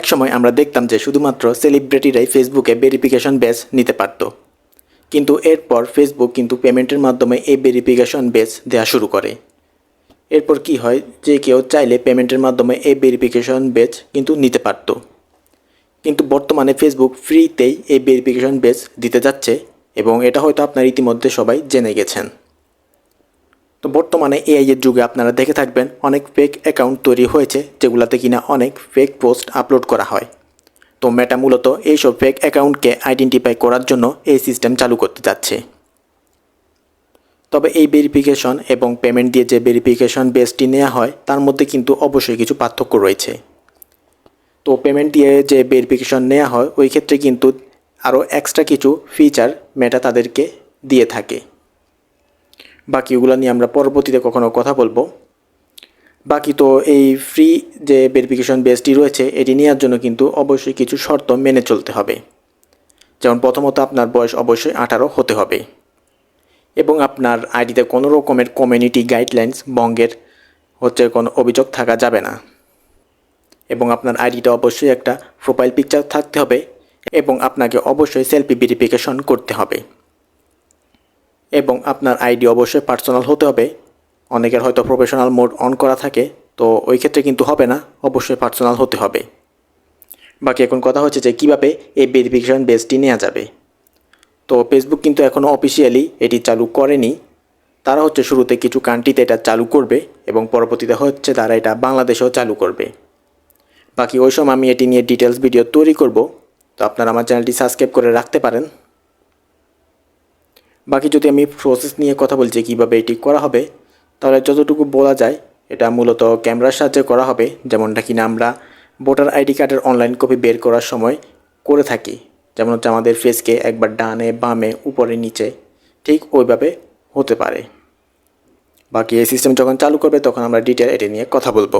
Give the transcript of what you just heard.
একসময় আমরা দেখতাম যে শুধুমাত্র সেলিব্রিটিরাই ফেসবুকে ভেরিফিকেশন বেজ নিতে পারত, কিন্তু এরপর ফেসবুক কিন্তু পেমেন্টের মাধ্যমে এই ভেরিফিকেশন বেজ দেওয়া শুরু করে। এরপর কি হয়, যে কেউ চাইলে পেমেন্টের মাধ্যমে এই ভেরিফিকেশন বেজ কিন্তু নিতে পারত। কিন্তু বর্তমানে ফেসবুক ফ্রিতেই এই ভেরিফিকেশন বেজ দিতে যাচ্ছে, এবং এটা হয়তো আপনারা ইতিমধ্যে সবাই জেনে গেছেন। তো বর্তমানে এআই এর যুগে আপনারা দেখে থাকবেন অনেক ফেক অ্যাকাউন্ট তৈরি হয়েছে, যেগুলোতে কিনা অনেক ফেক পোস্ট আপলোড করা হয়। তো মেটা মূলত এইসব ফেক অ্যাকাউন্টকে আইডেন্টিফাই করার জন্য এই সিস্টেম চালু করতে যাচ্ছে। তবে এই ভেরিফিকেশন এবং পেমেন্ট দিয়ে যে ভেরিফিকেশন বেসটি নেওয়া হয় তার মধ্যে কিন্তু অবশ্যই কিছু পার্থক্য রয়েছে। তো পেমেন্ট দিয়ে যে ভেরিফিকেশন নেওয়া হয় ওই ক্ষেত্রে কিন্তু আরও এক্সট্রা কিছু ফিচার মেটা তাদেরকে দিয়ে থাকে। বাকি ওগুলো নিয়ে আমরা পরবর্তীতে কখনো কথা বলবো। বাকি তো এই ফ্রি যে ভেরিফিকেশন বেসটি রয়েছে এটি নেওয়ার জন্য কিন্তু অবশ্যই কিছু শর্ত মেনে চলতে হবে। যেমন প্রথমত আপনার বয়স অবশ্যই 18 হতে হবে, এবং আপনার আইডিতে কোনো রকমের কমিউনিটি গাইডলাইন্স ভঙ্গের কোনো অভিযোগ থাকা যাবে না, এবং আপনার আইডিটা অবশ্যই একটা প্রোফাইল পিকচার থাকতে হবে, এবং আপনাকে অবশ্যই সেলফি ভেরিফিকেশন করতে হবে, এবং আপনার আইডি অবশ্যই পার্সোনাল হতে হবে। অনেকের হয়তো প্রফেশনাল মোড অন করা থাকে, তো ওই ক্ষেত্রে কিন্তু হবে না, অবশ্যই পার্সোনাল হতে হবে। বাকি এখন কথা হচ্ছে যে কীভাবে এই ভেরিফিকেশন বেসটি নেওয়া যাবে। তো ফেসবুক কিন্তু এখনও অফিসিয়ালি এটি চালু করেনি। তারা শুরুতে কিছু কান্ট্রিতে এটা চালু করবে, এবং পরবর্তীতে তারা এটা বাংলাদেশেও চালু করবে। বাকি ওই সময় আমি এটি নিয়ে ডিটেলস ভিডিও তৈরি করব, তো আপনারা আমার চ্যানেলটি সাবস্ক্রাইব করে রাখতে পারেন। বাকি যদি আমি প্রসেস নিয়ে কথা বলছি কীভাবে এটি করা হবে, তাহলে যতটুকু বলা যায় এটা মূলত ক্যামেরার সাহায্যে করা হবে, যেমনটা কিনা আমরা ভোটার আইডি কার্ডের অনলাইন কপি বের করার সময় করে থাকি। যেমন আমাদের ফেসকে একবার ডানে বামে উপরে নিচে ঠিক ওইভাবে হতে পারে। বাকি এই সিস্টেম যখন চালু করবে তখন আমরা ডিটেল এটি নিয়ে কথা বলবো।